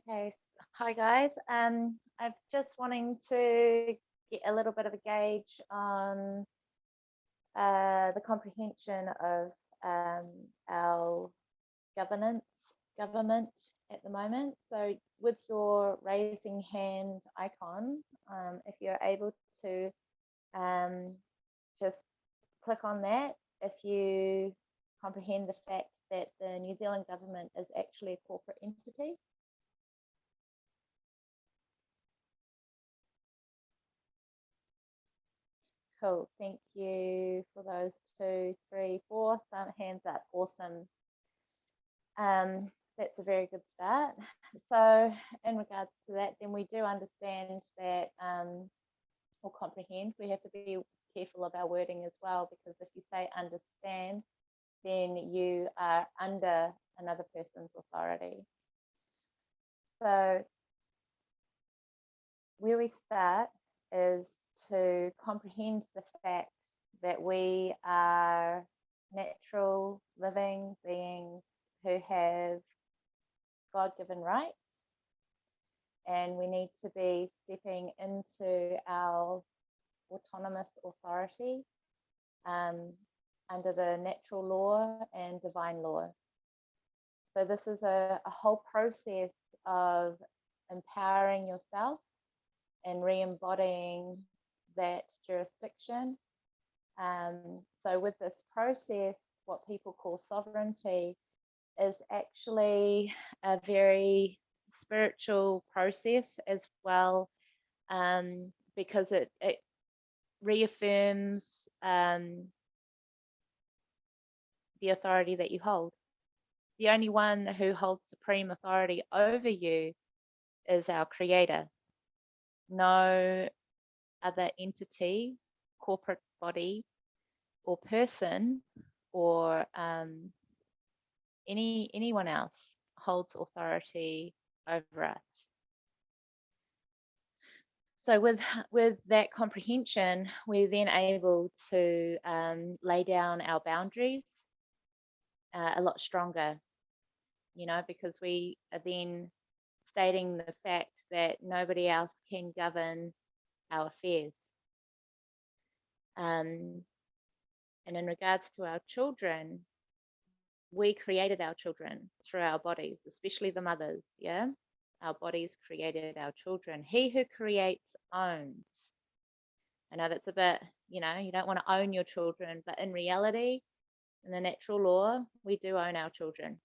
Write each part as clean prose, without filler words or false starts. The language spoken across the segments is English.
Okay, hi guys. I'm just wanting to get a little bit of a gauge on the comprehension of our government at the moment. So with your raising hand icon, if you're able to just click on that, if you comprehend the fact that the New Zealand government is actually a corporate entity. Cool, thank you for those 2, 3, 4 hands up. Awesome. That's a very good start. So in regards to that, then we do understand that, or comprehend, we have to be careful of our wording as well, because if you say understand, then you are under another person's authority. So where we start is to comprehend the fact that we are natural living beings who have God-given rights, and we need to be stepping into our autonomous authority under the natural law and divine law. So this is a whole process of empowering yourself and re-embodying that jurisdiction. So with this process, what people call sovereignty is actually a very spiritual process as well, because it reaffirms the authority that you hold. The only one who holds supreme authority over you is our Creator. No other entity, corporate body, or person, or anyone else holds authority over us. So with that comprehension, we're then able to lay down our boundaries a lot stronger, because we are then stating the fact that nobody else can govern our affairs. And in regards to our children, we created our children through our bodies, especially the mothers, yeah? Our bodies created our children. He who creates owns. I know that's a bit, you don't want to own your children, but in reality, in the natural law, we do own our children.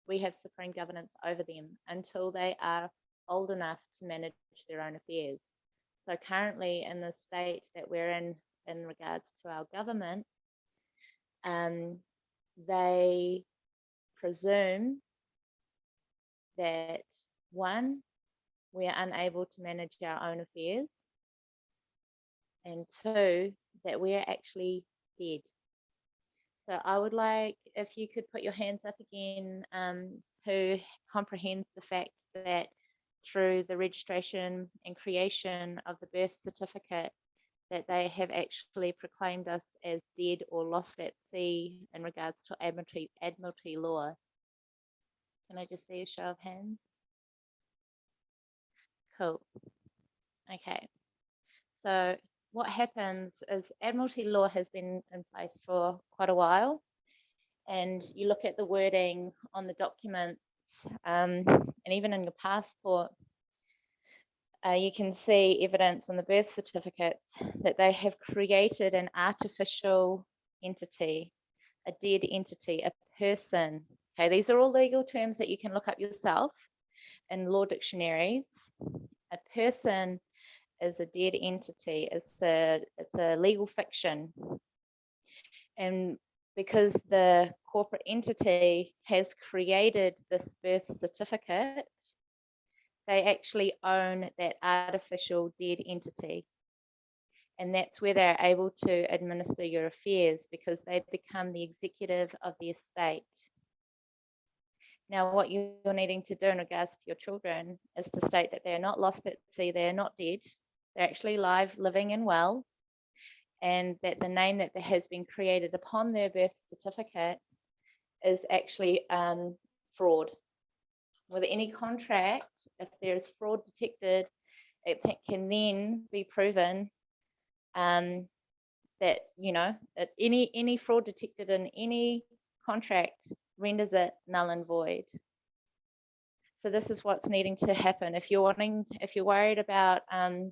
We have supreme governance over them until they are old enough to manage their own affairs. So currently in the state that we're in regards to our government, they presume that, one, we are unable to manage our own affairs, and two, that we are actually dead. So I would like if you could put your hands up again, who comprehends the fact that through the registration and creation of the birth certificate, that they have actually proclaimed us as dead or lost at sea in regards to admiralty law. Can I just see a show of hands? Cool. Okay. So what happens is admiralty law has been in place for quite a while, and you look at the wording on the documents, and even in your passport, you can see evidence on the birth certificates that they have created an artificial entity, a dead entity, a person. Okay, these are all legal terms that you can look up yourself in law dictionaries. A person is a dead entity. It's a legal fiction. And because the corporate entity has created this birth certificate, they actually own that artificial dead entity. And that's where they're able to administer your affairs, because they become the executive of the estate. Now, what you're needing to do in regards to your children is to state that they're not lost at sea, they're not dead, they're actually live, living and well, and that the name that has been created upon their birth certificate is actually fraud. With any contract if there's fraud detected, it can then be proven that, you know, that any fraud detected in any contract renders it null and void. So this is what's needing to happen. If you're worried about the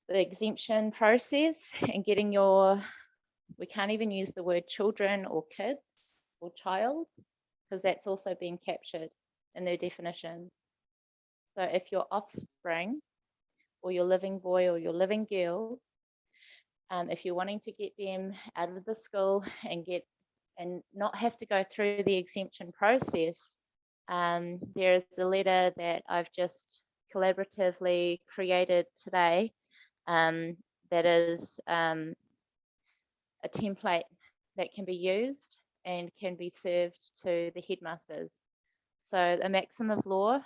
exemption process and getting we can't even use the word children or kids or child, because that's also being captured in their definitions. So if your offspring or your living boy or your living girl, if you're wanting to get them out of the school and not have to go through the exemption process, there is a letter that I've just collaboratively created today that is a template that can be used and can be served to the headmasters. So the maxim of law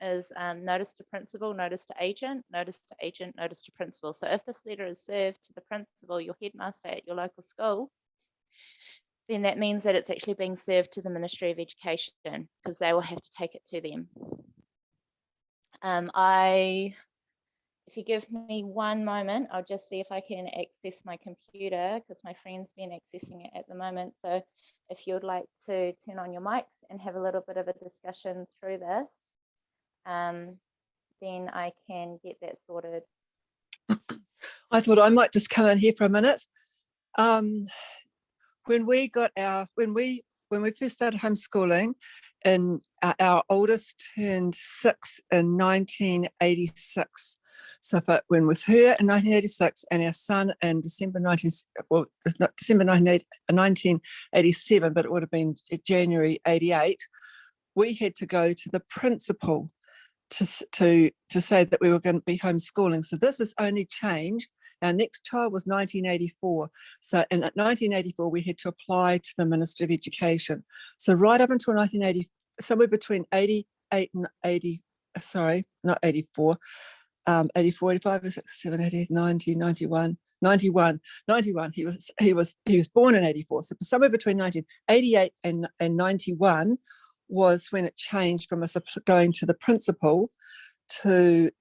is notice to principal, notice to agent, notice to agent, notice to principal. So if this letter is served to the principal, your headmaster at your local school, then that means that it's actually being served to the Ministry of Education, because they will have to take it to them. If you give me one moment, I'll just see if I can access my computer, because my friend's been accessing it at the moment. So if you'd like to turn on your mics and have a little bit of a discussion through this, then I can get that sorted. I thought I might just come in here for a minute. When we first started homeschooling, and our oldest turned 6 in 1986. So when with her in 1986 and our son in December 1987, but it would have been January 88, we had to go to the principal to say that we were going to be homeschooling. So this has only changed. Our next child was 1984. So in 1984, we had to apply to the Ministry of Education. So right up until 1980, somewhere between 88 and 80, sorry, not 84, 84, 85, 87, 88, 90, 91, 91. He was born in 84. So somewhere between 1988 and 91 was when it changed from us going to the principal to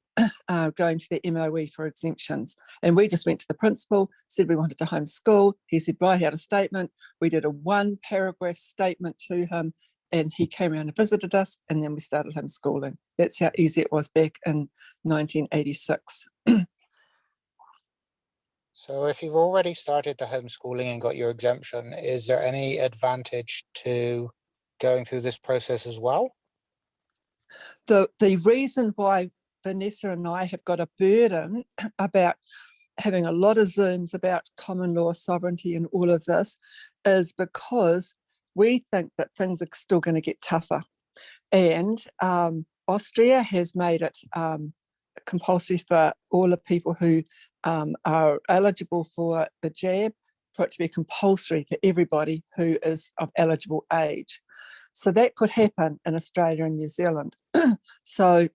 going to the MOE for exemptions. And we just went to the principal, said we wanted to homeschool. He said, write out a statement. We did a 1-paragraph statement to him, and he came around and visited us, and then we started homeschooling. That's how easy it was back in 1986. So if you've already started the homeschooling and got your exemption, is there any advantage to going through this process as well? The reason why Vanessa and I have got a burden about having a lot of Zooms about common law sovereignty and all of this is because we think that things are still going to get tougher. And Austria has made it compulsory for all the people who are eligible for the jab, for it to be compulsory for everybody who is of eligible age. So that could happen in Australia and New Zealand. So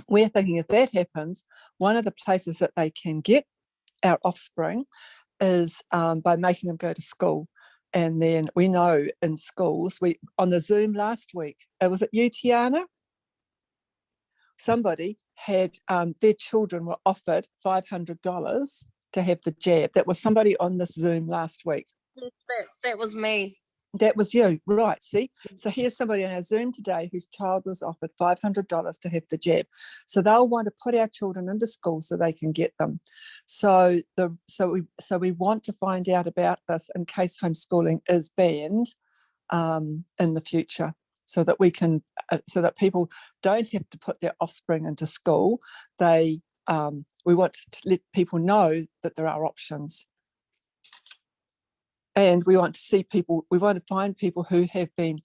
we're thinking if that happens, one of the places that they can get our offspring is by making them go to school. And then we know in schools, on the Zoom last week, was it you, Tiana? Somebody had, their children were offered $500 to have the jab. That was somebody on this Zoom last week. That was me. That was you, right? See, so here's somebody on our Zoom today whose child was offered $500 to have the jab. So they'll want to put our children into school so they can get them. So we want to find out about this in case homeschooling is banned in the future, so that we can, so that people don't have to put their offspring into school. We want to let people know that there are options. And we want to see people, we want to find people who have been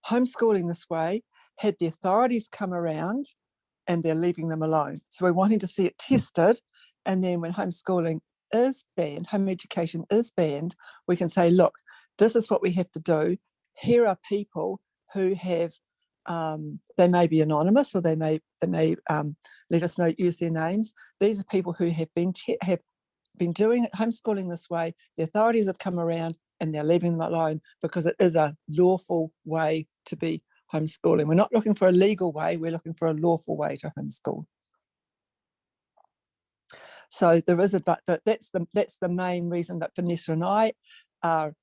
homeschooling this way, had the authorities come around and they're leaving them alone. So we're wanting to see it tested. And then when homeschooling is banned, home education is banned, we can say, look, this is what we have to do. Here are people who have, they may be anonymous, or they may let us know, use their names. These are people who have been doing it, homeschooling this way. The authorities have come around and they're leaving them alone because it is a lawful way to be homeschooling. We're not looking for a legal way, we're looking for a lawful way to homeschool. So there is that's the main reason that Vanessa and I are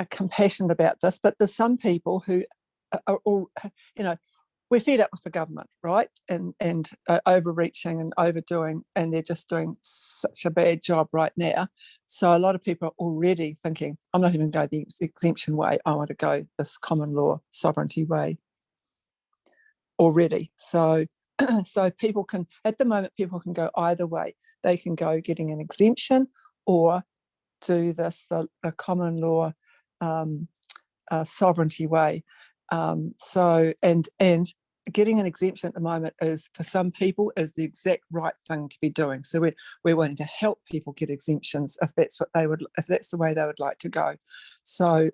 compassionate about this. But there's some people who are all, we're fed up with the government, right? And overreaching and overdoing, and they're just doing such a bad job right now. So a lot of people are already thinking, I'm not even going the exemption way, I want to go this common law sovereignty way already. So so people can, at the moment, people can go either way. They can go getting an exemption or do this, the common law sovereignty way. So getting an exemption at the moment is, for some people, is the exact right thing to be doing. So we're wanting to help people get exemptions if that's the way they would like to go. So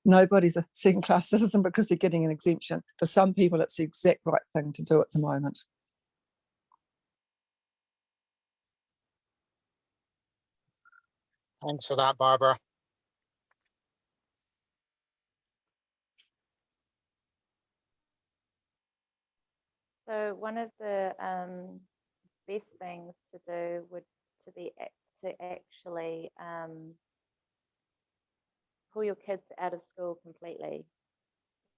nobody's a second-class citizen because they're getting an exemption. For some people, it's the exact right thing to do at the moment. Thanks for that, Barbara. So one of the best things to do would to actually pull your kids out of school completely.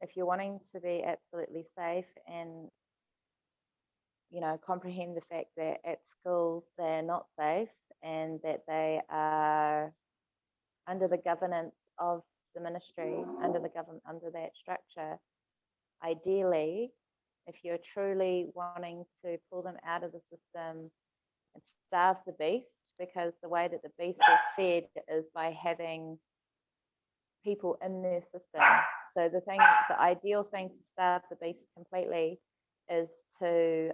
If you're wanting to be absolutely safe and comprehend the fact that at schools they're not safe and that they are under the governance of the ministry, under that structure, ideally, if you're truly wanting to pull them out of the system and starve the beast, because the way that the beast is fed is by having people in their system. So the ideal thing to starve the beast completely is to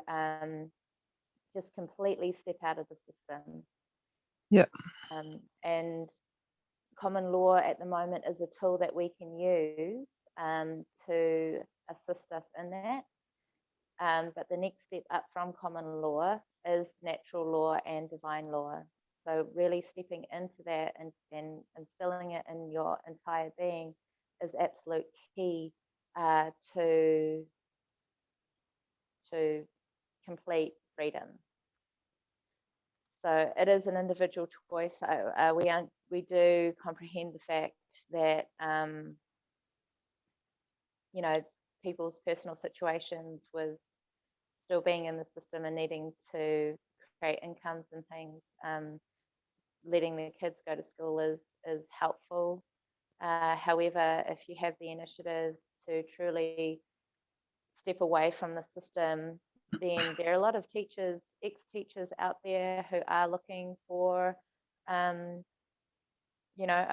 just completely step out of the system. Yeah. And common law at the moment is a tool that we can use to assist us in that. But the next step up from common law is natural law and divine law. So really stepping into that and instilling it in your entire being is absolute key to complete freedom. So it is an individual choice. We do comprehend the fact that people's personal situations with still being in the system and needing to create incomes and things, letting their kids go to school is helpful. However, if you have the initiative to truly step away from the system, then there are a lot of teachers, ex-teachers out there who are looking for, a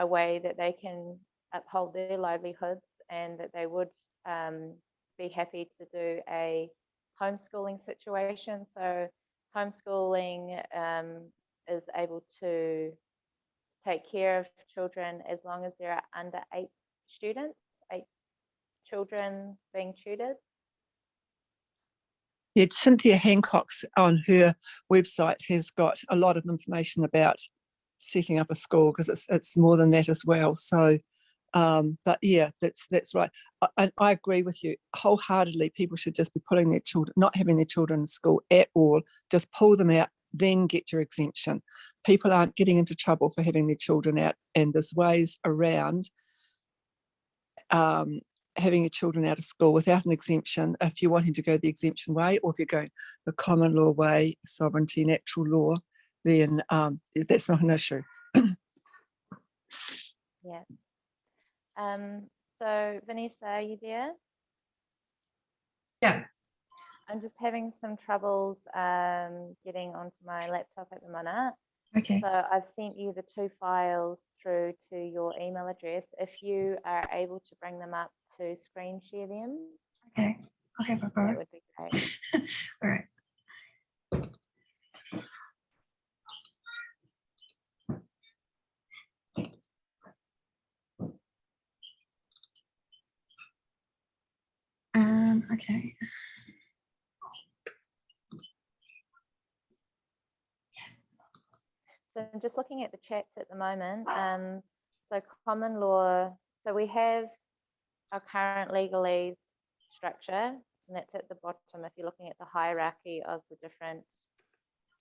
way that they can uphold their livelihoods, and that they would be happy to do a homeschooling situation. So homeschooling is able to take care of children as long as there are under 8 children being tutored. Yeah, Cynthia Hancock's on her website has got a lot of information about setting up a school, because it's more than that as well. So, but yeah, that's right. And I agree with you wholeheartedly. People should just be putting their children, not having their children in school at all. Just pull them out, then get your exemption. People aren't getting into trouble for having their children out, and there's ways around having your children out of school without an exemption, if you're wanting to go the exemption way, or if you're going the common law way, sovereignty, natural law, then that's not an issue. Yeah. So Vanessa, are you there? Yeah. I'm just having some troubles getting onto my laptop at the minute. Okay. So I've sent you the 2 files through to your email address. If you are able to bring them up to screen share them, Okay. Okay, that Barbara. would be great. All right. Okay. So I'm just looking at the chats at the moment. So common law, so we have our current legalese structure, and that's at the bottom if you're looking at the hierarchy of the different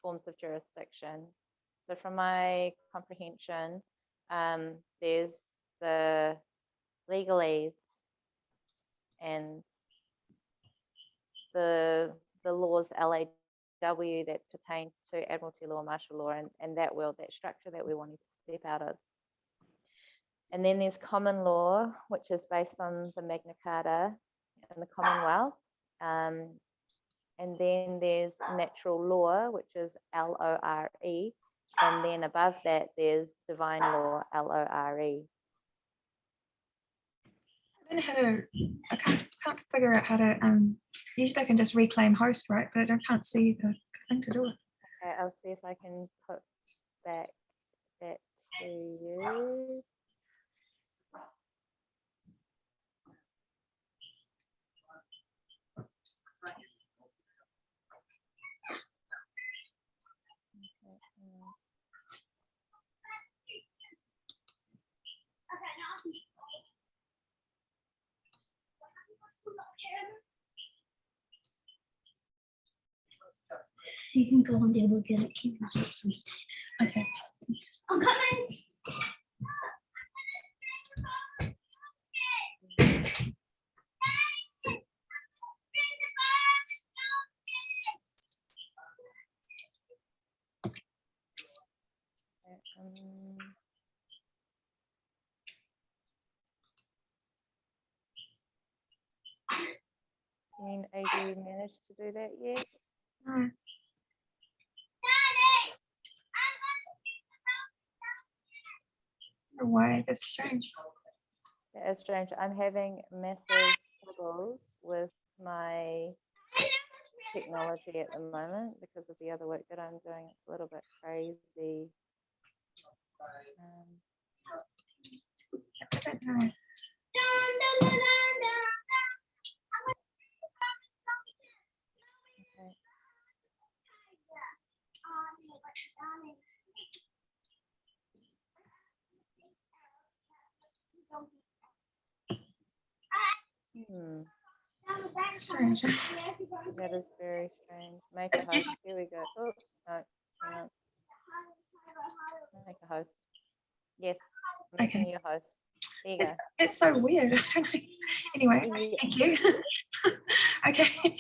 forms of jurisdiction. So from my comprehension, there's the legalese and the laws LAW that pertains to Admiralty law, martial law, and that structure that we wanted to step out of. And then there's common law, which is based on the Magna Carta and the Commonwealth. And then there's natural law, which is LORE. And then above that, there's divine law, LORE. I don't know how to, I can't figure out how to, usually I can just reclaim host, right? But I can't see the thing to do it. Okay, I'll see if I can put back that to you. You can go and be able to get it. Keep yourself some. Okay. I'm coming. Have you managed to do that yet? No. Why? That's strange. That is strange. I'm having massive struggles with my technology at the moment because of the other work that I'm doing. It's a little bit crazy. I don't know. Strange. That is very strange. Make a It's host. just- Here we go. Oh, no, hang on. Make a host. Yes, making Okay. you a host. There you go. It's so weird. I don't know. Anyway, Yeah. thank you. Okay.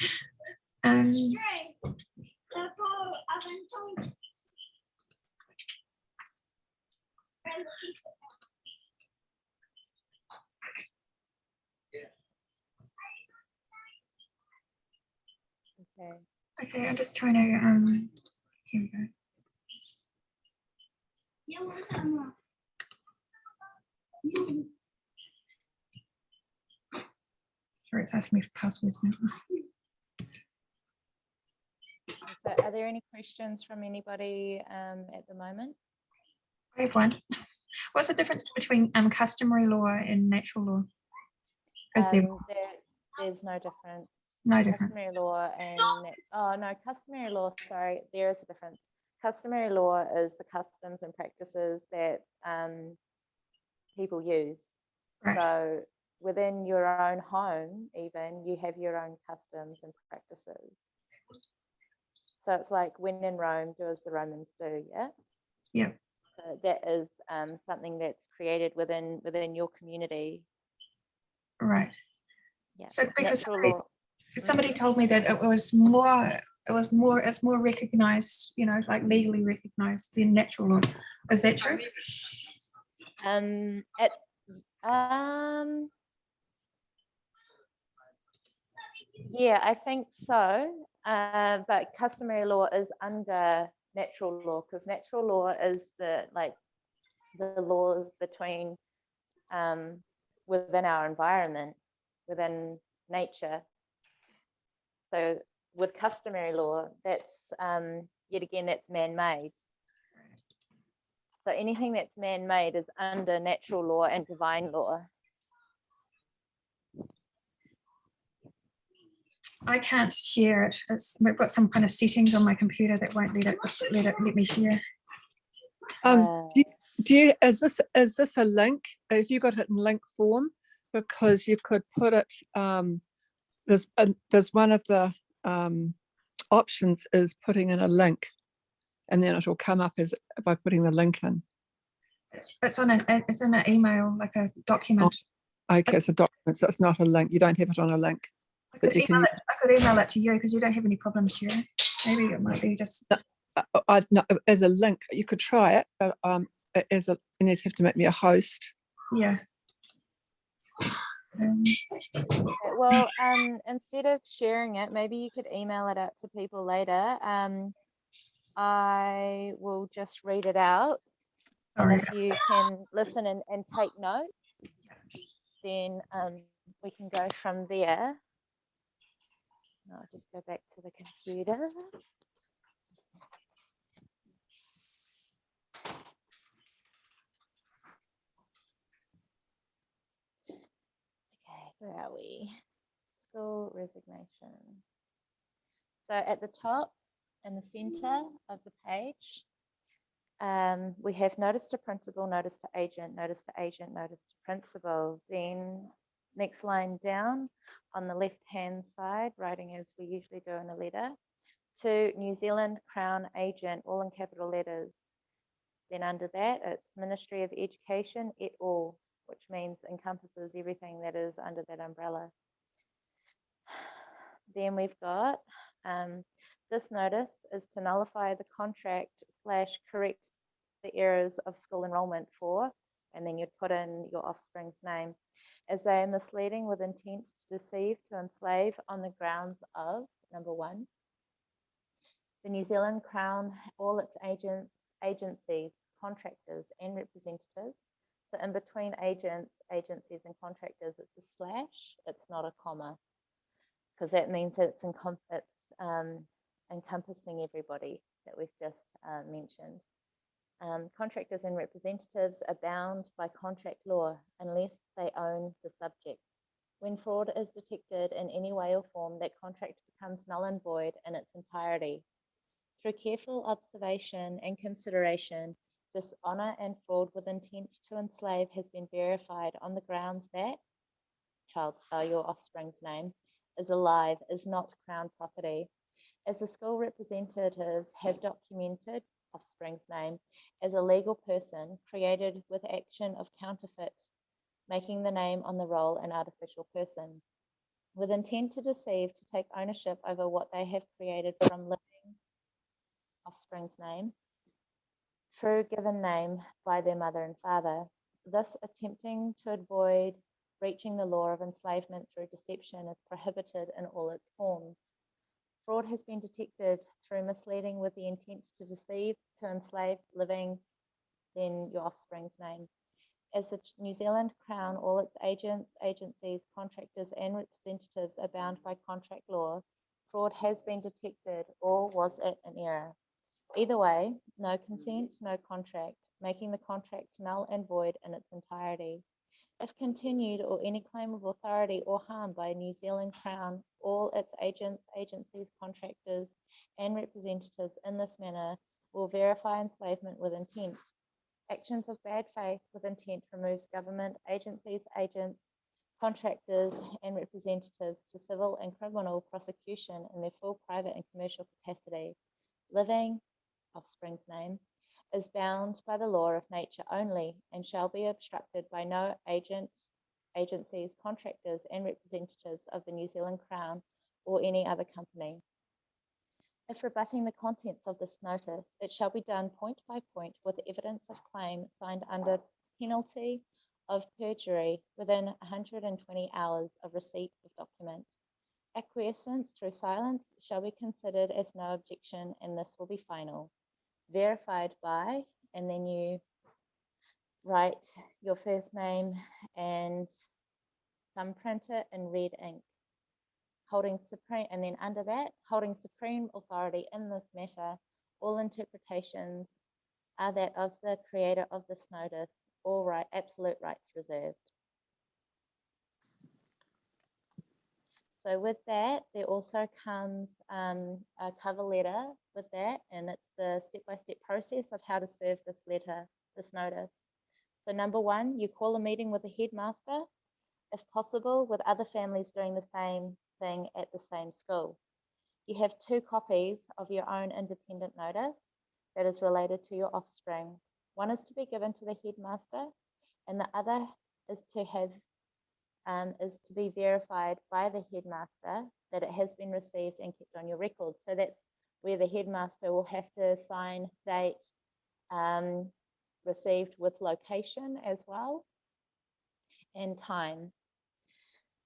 Okay. Okay, I'm just trying to here we go. Sorry, it's asking me for passwords now. So are there any questions from anybody at the moment? I have one. What's the difference between customary law and natural law? Is there There's no difference. no difference? Customary law and oh no, customary law. Sorry, there is a difference. Customary law is the customs and practices that people use. Right. So within your own home, even you have your own customs and practices. So it's like when in Rome, do as the Romans do. Yeah. Yeah. So that is something that's created within your community. Right. Yeah. So because Natural law. somebody told me that it's more recognized, you know, like legally recognized than natural law. Is that true? Yeah, I think so. But customary law is under natural law because natural law is the laws between within our environment, within nature. So with customary law, that's yet again that's man-made. So anything that's man-made is under natural law and divine law. I can't share it. We've got some kind of settings on my computer that won't let me share. Do you, is this a link? Have you got it in link form? because you could put it, there's one of the options is putting in a link, and then it will come up as by putting the link in. It's in an email, like a document. Okay, so document, so it's not a link. You don't have it on a link, but you can use. I could email it to you because you don't have any problems sharing. Maybe it might be just. No, as a link, you could try it, but as a, you need to have to make me a host. Yeah. Okay, well, instead of sharing it, maybe you could email it out to people later. I will just read it out. And Sorry. if you can listen and take notes, then we can go from there. I'll just go back to the computer. Okay, where are we? School resignation. So at the top, in the center of the page, we have notice to principal, notice to agent, notice to agent, notice to principal. Then next line down on the left-hand side, writing as we usually do in a letter, to New Zealand Crown Agent, all in capital letters. Then under that, it's Ministry of Education et al., which means encompasses everything that is under that umbrella. Then we've got this notice is to nullify the contract / correct the errors of school enrollment for, and then you'd put in your offspring's name, as they are misleading with intent to deceive, to enslave on the grounds of, number 1, the New Zealand Crown, all its agents, agencies, contractors, and representatives. So in between agents, agencies, and contractors, it's a slash, it's not a comma, because that means that it's encompassing everybody that we've just mentioned. Contractors and representatives are bound by contract law unless they own the subject. When fraud is detected in any way or form, that contract becomes null and void in its entirety. Through careful observation and consideration, dishonor and fraud with intent to enslave has been verified on the grounds that your offspring's name is alive, is not Crown property. As the school representatives have documented offspring's name as a legal person created with action of counterfeit, making the name on the roll an artificial person, with intent to deceive, to take ownership over what they have created from living offspring's name, true given name by their mother and father, thus attempting to avoid breaching the law of enslavement through deception is prohibited in all its forms. Fraud has been detected through misleading with the intent to deceive, to enslave living, then your offspring's name. As the New Zealand Crown, all its agents, agencies, contractors, and representatives are bound by contract law, fraud has been detected, or was it an error? Either way, no consent, no contract, making the contract null and void in its entirety. If continued, or any claim of authority or harm by New Zealand Crown, all its agents, agencies, contractors, and representatives in this manner will verify enslavement with intent. Actions of bad faith with intent removes government, agencies, agents, contractors, and representatives to civil and criminal prosecution in their full private and commercial capacity. Living, offspring's name, is bound by the law of nature only and shall be obstructed by no agents, agencies, contractors, and representatives of the New Zealand Crown or any other company. If rebutting the contents of this notice, it shall be done point by point with evidence of claim signed under penalty of perjury within 120 hours of receipt of document. Acquiescence through silence shall be considered as no objection, and this will be final. Verified by, and then you write your first name and thumbprint it in red ink. Holding supreme, and then under that, holding supreme authority in this matter, all interpretations are that of the creator of this notice, all right, absolute rights reserved. So with that, there also comes a cover letter with that, and it's the step-by-step process of how to serve this letter, this notice. So number 1, you call a meeting with the headmaster if possible, with other families doing the same thing at the same school. You have 2 copies of your own independent notice that is related to your offspring. One is to be given to the headmaster, and the other is to be verified by the headmaster that it has been received and kept on your record. So that's where the headmaster will have to sign date, received with location as well, and time.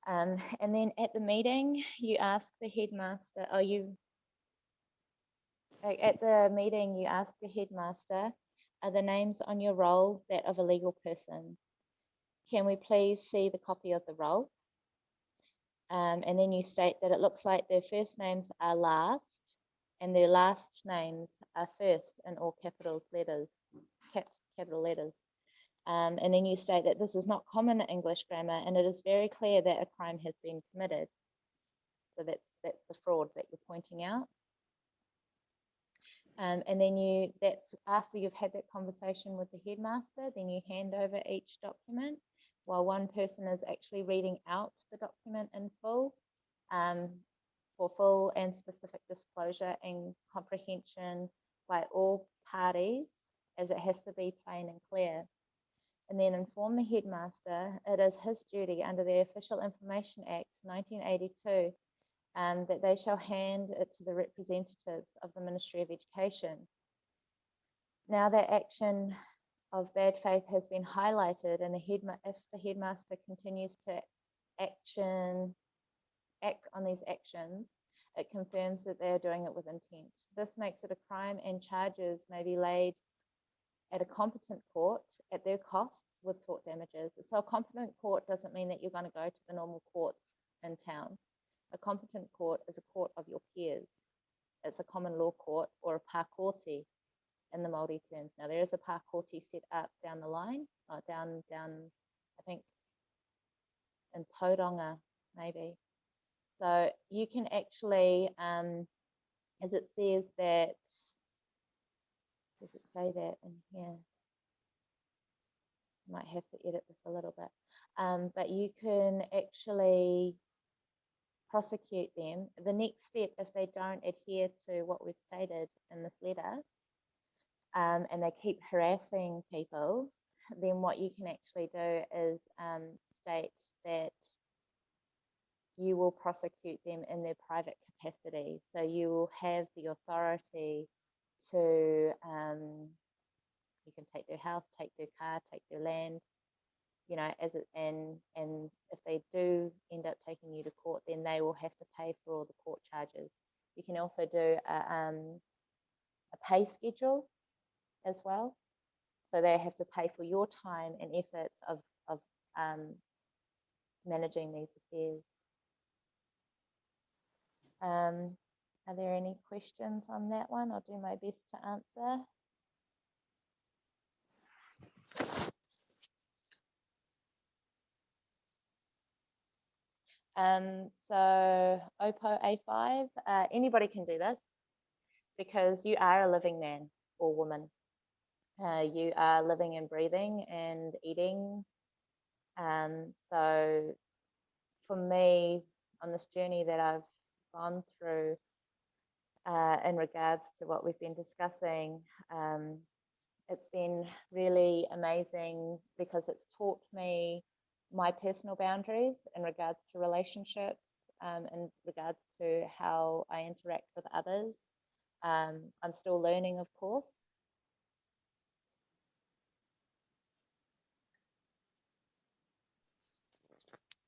And then at the meeting, you ask the headmaster, at the meeting, you ask the headmaster, are the names on your roll that of a legal person? Can we please see the copy of the roll? And then you state that it looks like their first names are last and their last names are first in all capital letters. And then you state that this is not common English grammar and it is very clear that a crime has been committed. So that's the fraud that you're pointing out. And then that's after you've had that conversation with the headmaster, then you hand over each document while one person is actually reading out the document in full, for full and specific disclosure and comprehension by all parties, as it has to be plain and clear. And then inform the headmaster it is his duty under the Official Information Act 1982 that they shall hand it to the representatives of the Ministry of Education. Now that action of bad faith has been highlighted, and if the headmaster continues to act on these actions, it confirms that they are doing it with intent. This makes it a crime, and charges may be laid at a competent court at their costs with tort damages. So a competent court doesn't mean that you're going to go to the normal courts in town. A competent court is a court of your peers. It's a common law court or a pākoti in the Māori terms. Now there is a pākoti set up down the line, down I think in Tauranga maybe. So you can actually, as it says that, does it say that in here? I might have to edit this a little bit. But you can actually prosecute them. The next step, if they don't adhere to what we've stated in this letter, and they keep harassing people, then what you can actually do is state that you will prosecute them in their private capacity. So you will have the authority to, you can take their house, take their car, take their land, you know, and if they do end up taking you to court, then they will have to pay for all the court charges. You can also do a pay schedule as well. So they have to pay for your time and efforts of managing these affairs. Are there any questions on that one? I'll do my best to answer. So OPO A5, anybody can do this because you are a living man or woman. You are living and breathing and eating. So for me, on this journey that I've gone through in regards to what we've been discussing, it's been really amazing because it's taught me my personal boundaries in regards to relationships, in regards to how I interact with others. I'm still learning, of course.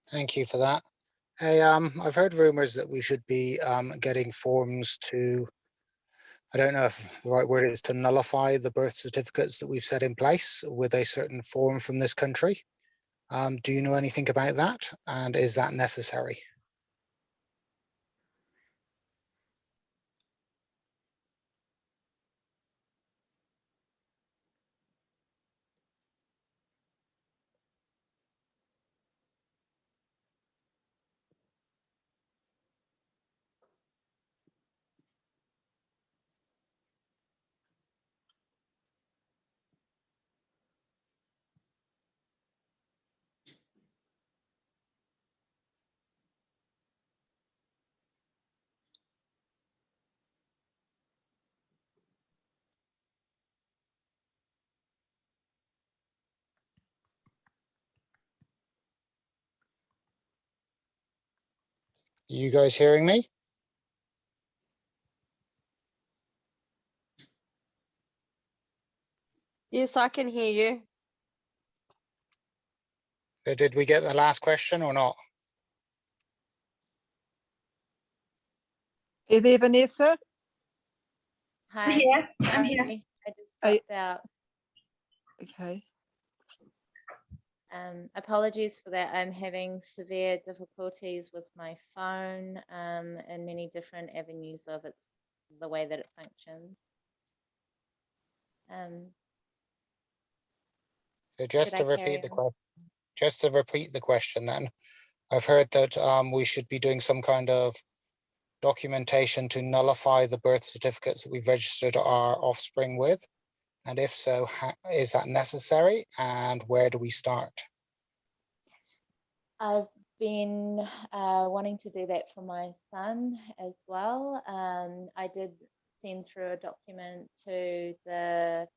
Thank you for that. Hey, I've heard rumors that we should be getting forms to, I don't know if the right word is to nullify the birth certificates that we've set in place with a certain form from this country. Do you know anything about that? And is that necessary? You guys hearing me? Yes, I can hear you. Did we get the last question or not? Are you there, Vanessa? Hi. here. I'm here. Sorry, I just I- dropped out. Okay. Apologies for that. I'm having severe difficulties with my phone and many different avenues of its the way that it functions. So just Should to I carry repeat the on? question, then, I've heard that we should be doing some kind of documentation to nullify the birth certificates that we've registered our offspring with. And if so, is that necessary? And where do we start? I've been wanting to do that for my son as well. I did send through a document to the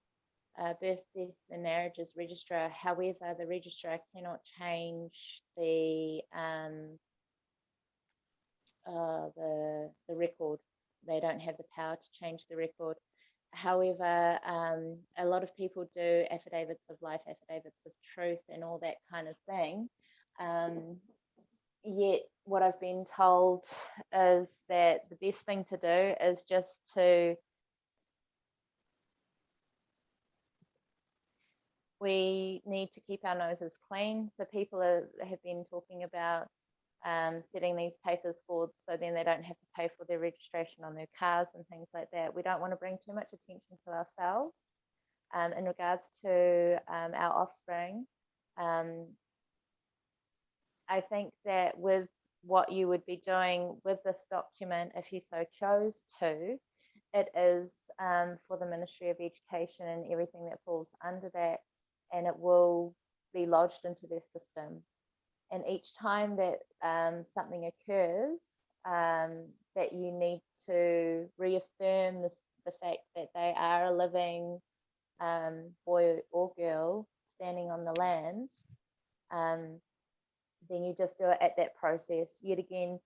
birth, death and marriages registrar. However, the registrar cannot change the record. They don't have the power to change the record. However, a lot of people do affidavits of life, affidavits of truth, and all that kind of thing. Yet, what I've been told is that the best thing to do is just to we need to keep our noses clean. So people have been talking about setting these papers forward so then they don't have to pay for their registration on their cars and things like that. We don't want to bring too much attention to ourselves in regards to our offspring. I think that with what you would be doing with this document, if you so chose to, it is for the Ministry of Education and everything that falls under that, and it will be lodged into their system. And each time that something occurs, that you need to reaffirm the fact that they are a living boy or girl standing on the land, then you just do it at that process. Yet again,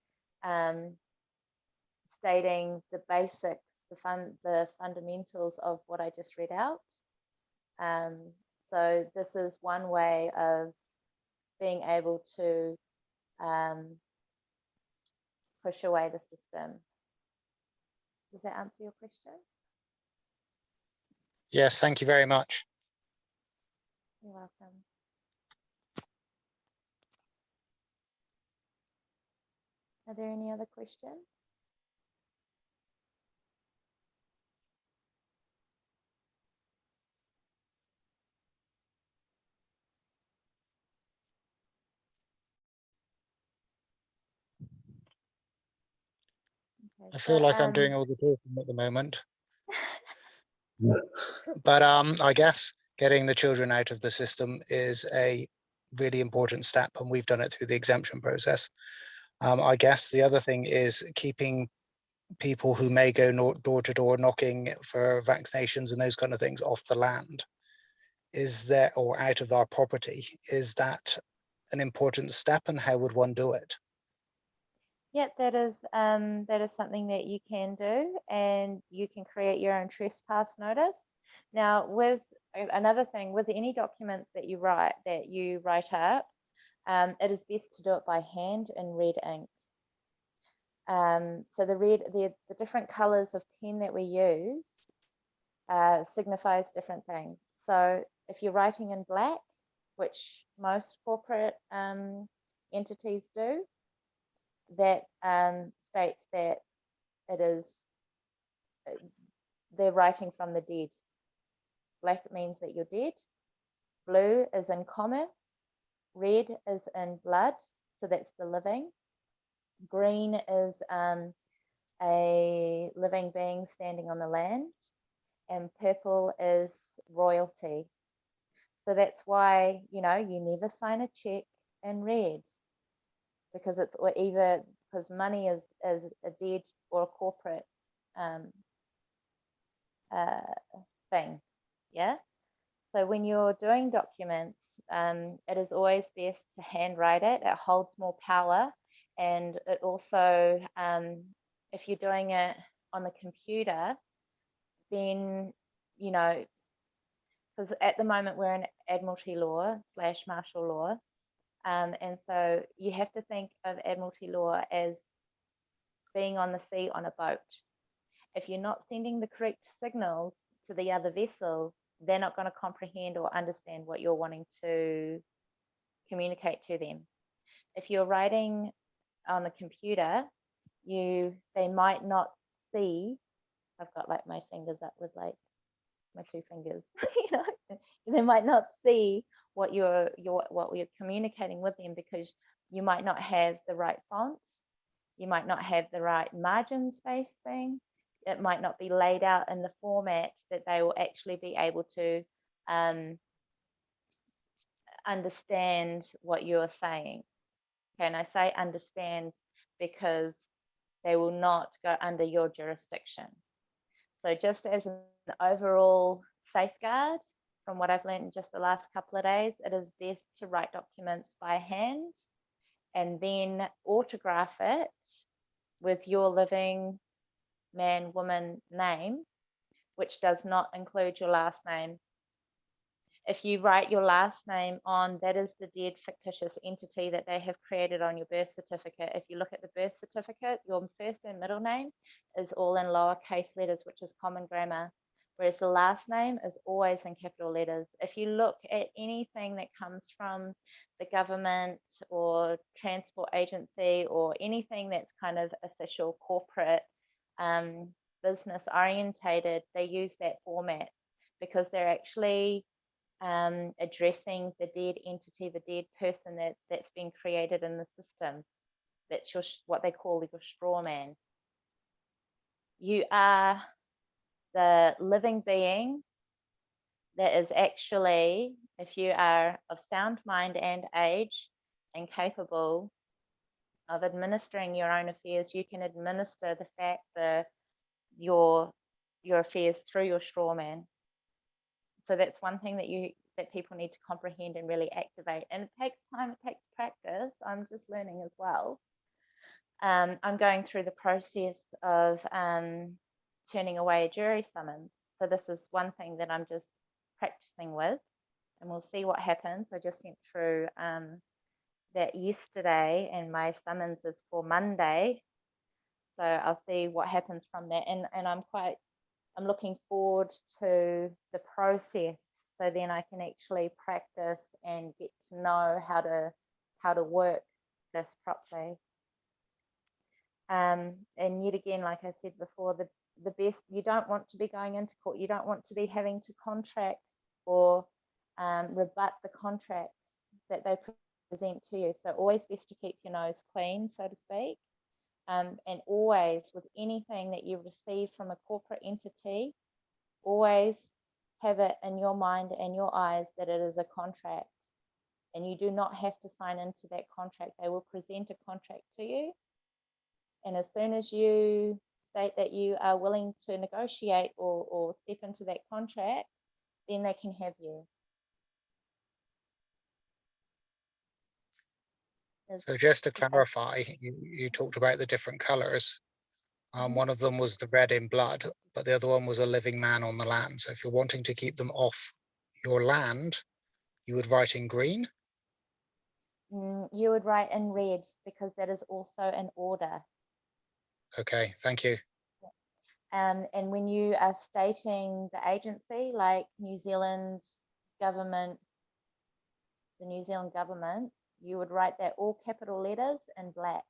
stating the basics, the fundamentals of what I just read out. So this is one way of being able to push away the system. Does that answer your question? Yes, thank you very much. You're welcome. Are there any other questions? Okay, I feel so, like I'm doing all the talking at the moment. But I guess getting the children out of the system is a really important step, and we've done it through the exemption process. I guess the other thing is keeping people who may go door to door knocking for vaccinations and those kind of things off the land. Is there, or out of our property, is that an important step, and how would one do it? yeah, that is something that you can do, and you can create your own trespass notice. Now, with another thing, with any documents that you write up, it is best to do it by hand in red ink. So the different colors of pen that we use signifies different things. So if you're writing in black, which most corporate entities do, that states that it is they're writing from the dead. Black means that you're dead. Blue is in commerce. Red is in blood, so that's the living. Green is a living being standing on the land, and purple is royalty. So that's why, you never sign a check in red, because it's either because money is a dead or a corporate thing. Yeah. So when you're doing documents, it is always best to handwrite it. It holds more power, And it also, if you're doing it on the computer, then, you know, because at the moment we're in Admiralty law / martial law. And so you have to think of Admiralty law as being on the sea on a boat. If you're not sending the correct signals to the other vessel, they're not going to comprehend or understand what you're wanting to communicate to them. If you're writing on the computer, they might not see. I've got like my fingers up with like my two fingers, you know, they might not see what you're communicating with them, because you might not have the right font, you might not have the right margin spacing, it might not be laid out in the format that they will actually be able to understand what you're saying. Okay, and I say understand because they will not go under your jurisdiction. So just as an overall safeguard, from what I've learned in just the last couple of days, it is best to write documents by hand and then autograph it with your living man, woman name, which does not include your last name. If you write your last name on, that is the dead fictitious entity that they have created on your birth certificate. If you look at the birth certificate, your first and middle name is all in lowercase letters, which is common grammar, whereas the last name is always in capital letters. If you look at anything that comes from the government or transport agency or anything that's kind of official, corporate, business orientated, they use that format because they're actually addressing the dead entity, the dead person that's been created in the system. That's what they call your straw man. You are the living being that is actually, if you are of sound mind and age and capable of administering your own affairs, you can administer your affairs through your straw man. So that's one thing that people need to comprehend and really activate. And it takes time, it takes practice. I'm just learning as well. I'm going through the process of turning away a jury summons. So this is one thing that I'm just practicing with, and we'll see what happens. I just went through that yesterday, and my summons is for Monday. So I'll see what happens from that. And I'm looking forward to the process, so then I can actually practice and get to know how to work this properly. And yet again, like I said before, the best, you don't want to be going into court, you don't want to be having to contract or rebut the contracts that they present to you. So always best to keep your nose clean, so to speak. And always, with anything that you receive from a corporate entity, always have it in your mind and your eyes that it is a contract, and you do not have to sign into that contract. They will present a contract to you, and as soon as you state that you are willing to negotiate or step into that contract, then they can have you. So just to clarify, you talked about the different colors. One of them was the red in blood, but the other one was a living man on the land. So if you're wanting to keep them off your land, you would write in green. You would write in red, because that is also an order. Okay, thank you. And when you are stating the agency, like New Zealand government, the New Zealand government, you would write that all capital letters in black,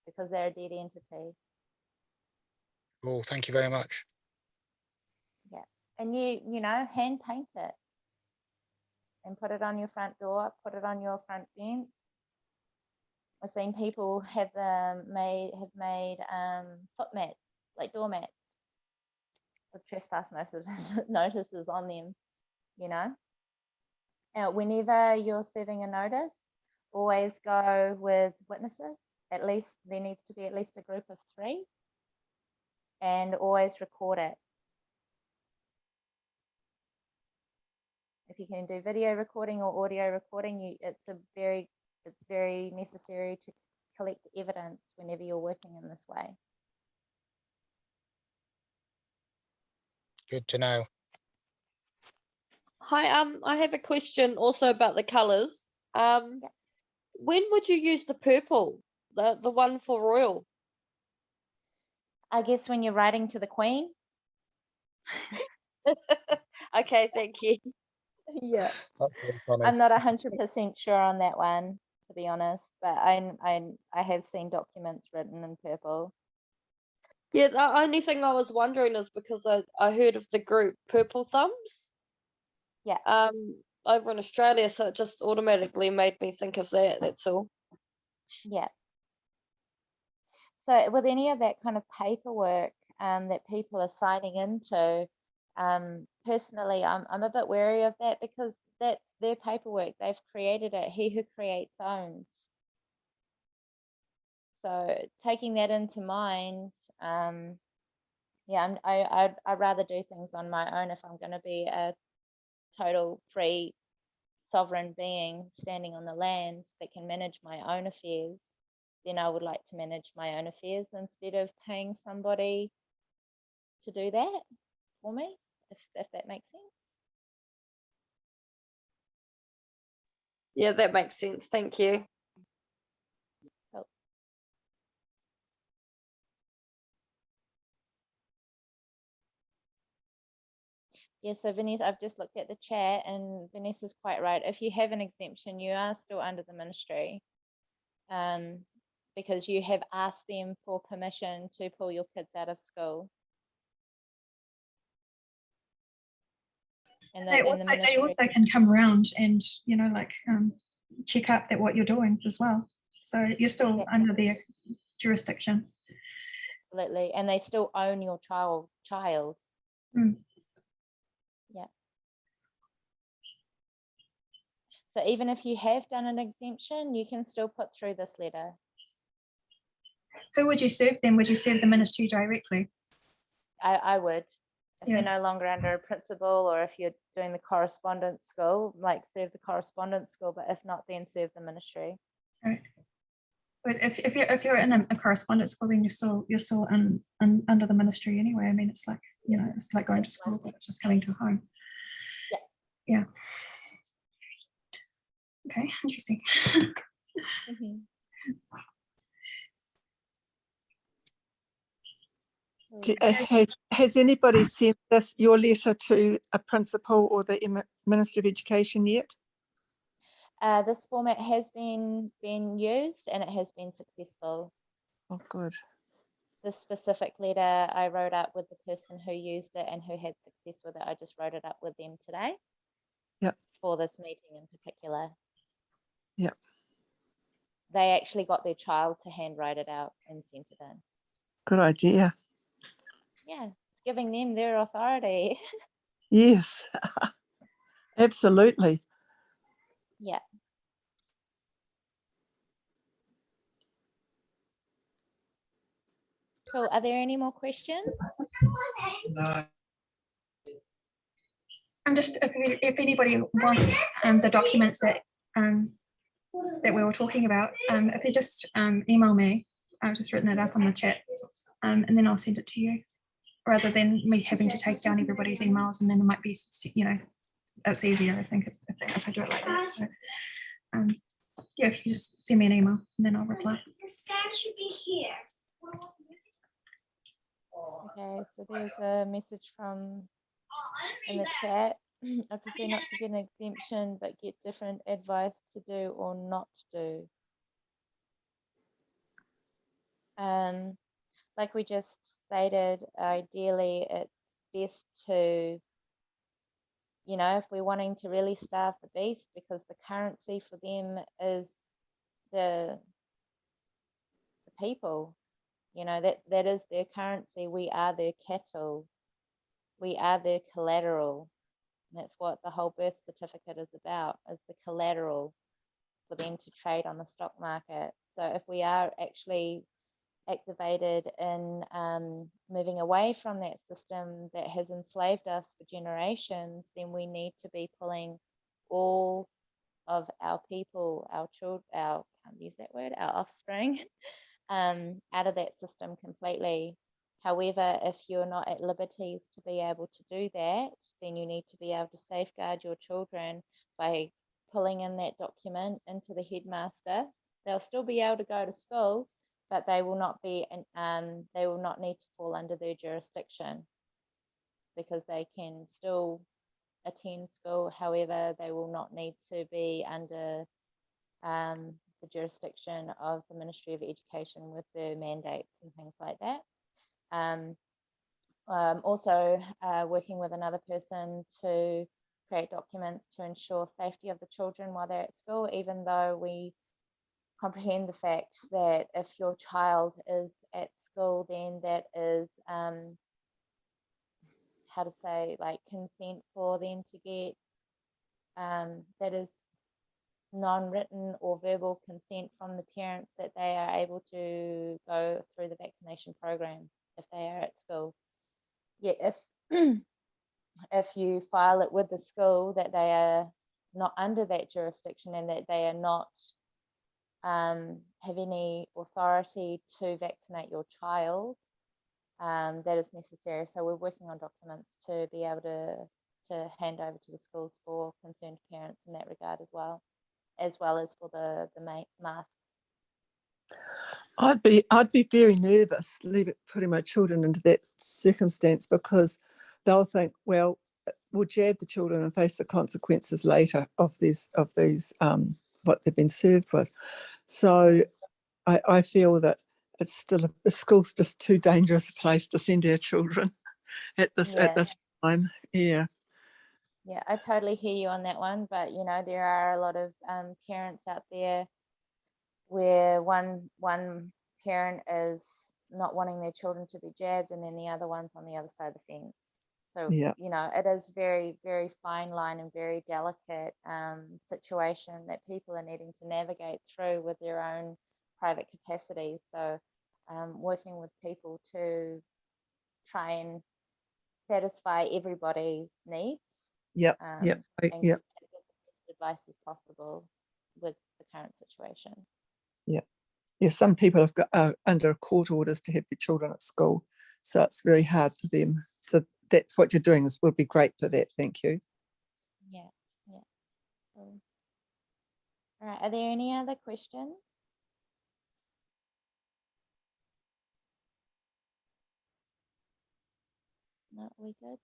because they're a dead entity. Oh, thank you very much. Yeah, and you know, hand paint it and put it on your front door, put it on your front fence. I've seen people have made foot mats, like doormats, with trespass notices on them, you know. Whenever you're serving a notice, always go with witnesses. At least there needs to be at least a group of 3, and always record it. If you can do video recording or audio recording, it's very necessary collect evidence whenever you're working in this way. Good to know. Hi, I have a question also about the colours. When would you use the purple, the one for royal? I guess when you're writing to the Queen. Okay, thank you. Yeah. That's very funny. I'm not 100% sure on that one, to be honest, but I have seen documents written in purple. Yeah, the only thing I was wondering is because I heard of the group Purple Thumbs. Yeah. Over in Australia, so it just automatically made me think of that. That's all. Yeah. So with any of that kind of paperwork that people are signing into, personally, I'm a bit wary of that because that's their paperwork. They've created it. He who creates owns. So taking that into mind, yeah, I'd rather do things on my own if I'm going to be a total free sovereign being standing on the land that can manage my own affairs. Then I would like to manage my own affairs instead of paying somebody to do that for me, if that makes sense. Yeah, that makes sense. Thank you. Cool. Yeah, so Vanessa, I've just looked at the chat and Vanessa's quite right. If you have an exemption, you are still under the ministry, because you have asked them for permission to pull your kids out of school. And They also can come around and, you know, like check up that what you're doing as well. So you're still under their jurisdiction. Absolutely, and they still own your child. Mm. Yeah. So even if you have done an exemption, you can still put through this letter. Who would you serve then? Would you serve the ministry directly? I would. If Yeah. you're no longer under a principal, or if you're doing the correspondence school, like serve the correspondence school, but if not, then serve the ministry. Right. But if you're in a correspondence school, then you're still under the ministry anyway. I mean, it's like, you know, it's like going to school, but it's just coming to home. Yeah. Yeah. Okay, interesting. Mm-hmm. Has anybody sent your letter to a principal or the Minister of Education yet? This format has been used and it has been successful. Oh, good. This specific letter I wrote up with the person who used it and who had success with it. I just wrote it up with them today. Yep. For this meeting in particular. Yep. They actually got their child to handwrite it out and sent it in. Good idea. Yeah, it's giving them their authority. Yes, absolutely. Yeah. Cool. Are there any more questions? And just if anybody wants the documents that that we were talking about, if you just email me, I've just written it up on the chat, and then I'll send it to you, rather than me having to take down everybody's emails, and then it might be, you know, that's easier, I think, if I do it like that. So, yeah, if you just send me an email, and then I'll reply. The stand should be here. Okay, so there's a message from in the chat. I prefer not to get an exemption, but get different advice to do or not do. Like we just stated, ideally it's best to, you know, if we're wanting to really starve the beast, because the currency for them is the people, you know, that is their currency. We are their cattle. We are their collateral. And that's what the whole birth certificate is about, is the collateral for them to trade on the stock market. So if we are actually activated in moving away from that system that has enslaved us for generations, then we need to be pulling all of our people, our children, our, can't use that word, our offspring, out of that system completely. However, if you're not at liberties to be able to do that, then you need to be able to safeguard your children by pulling in that document into the headmaster. They'll still be able to go to school, but they will not be, they will not need to fall under their jurisdiction, because they can still attend school. However, they will not need to be under the jurisdiction of the Ministry of Education with their mandates and things like that. Also working with another person to create documents to ensure safety of the children while they're at school, even though we comprehend the fact that if your child is at school, then that is how to say, like, consent for them to get, that is non-written or verbal consent from the parents that they are able to go through the vaccination program if they are at school. Yet if if you file it with the school that they are not under that jurisdiction and that they are not have any authority to vaccinate your child, that is necessary. So we're working on documents to be able to hand over to the schools for concerned parents in that regard as well as for the masks. I'd be very nervous putting my children into that circumstance, because they'll think, well, we'll jab the children and face the consequences later of these what they've been served with. So I feel that it's still the school's just too dangerous a place to send our children at this time. Yeah. Yeah, I totally hear you on that one, but you know, there are a lot of parents out there where one parent is not wanting their children to be jabbed, and then the other one's on the other side of the fence. So Yeah. you know, it is very, very fine line and very delicate situation that people are needing to navigate through with their own private capacity. So working with people to try and satisfy everybody's needs. Yep. And Yep. give the best advice as possible with the current situation. Yeah. Yeah. Some people have got under court orders to have their children at school, so it's very hard for them. So that's what you're doing. This will be great for that. Thank you. Yeah. Yeah. Cool. All right. Are there any other questions? No, we good?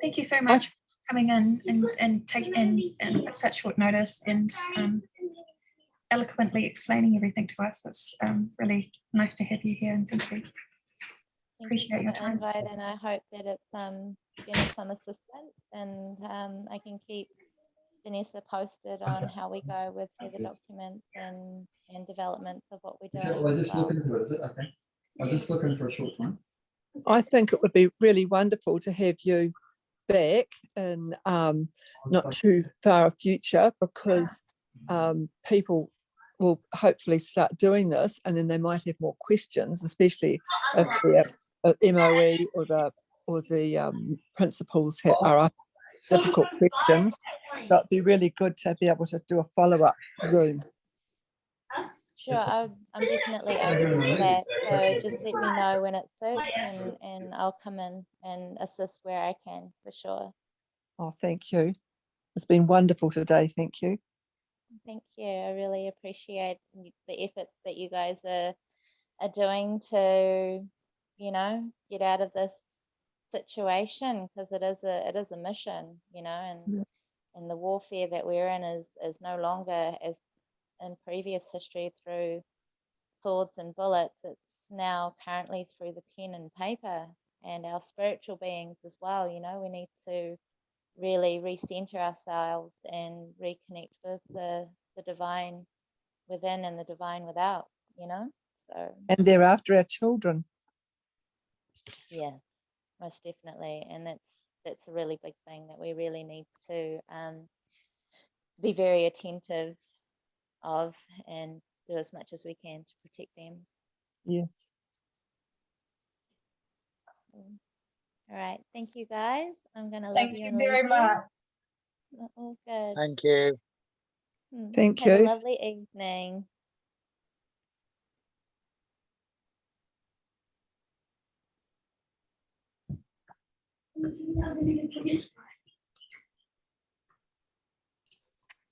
Thank you so much for coming in and taking in at such short notice and eloquently explaining everything to us. It's really nice to have you here, and thank you. Thank Appreciate you for your the time. invite, and I hope that it's been of some assistance, and I can keep Vanessa posted on how we go with further documents and developments of what we're doing. We're just looking for it, is it? Okay. I'm just looking for a short time. I think it would be really wonderful to have you back in not too far a future, because people will hopefully start doing this, and then they might have more questions, especially if the MOE or the principals are up difficult questions. So it'd be really good to be able to do a follow-up Zoom. Sure, I'm definitely open to that. So just let me know when it suits, and I'll come in and assist where I can, for sure. Oh, thank you. It's been wonderful today. Thank you. Thank you. I really appreciate the efforts that you guys are doing to, you know, get out of this situation, because it is a mission, you know, and the warfare that we're in is no longer as in previous history through swords and bullets. It's now currently through the pen and paper, and our spiritual beings as well. You know, we need to really recenter ourselves and reconnect with the divine within and the divine without, you know. So And they're after our children. yeah, most definitely, and that's a really big thing that we really need to be very attentive of, and do as much as we can to protect them. Yes. All right. Thank you, guys. I'm going to love Thank you you and very leave much. you. All good. Thank you. Thank Have a you. lovely evening.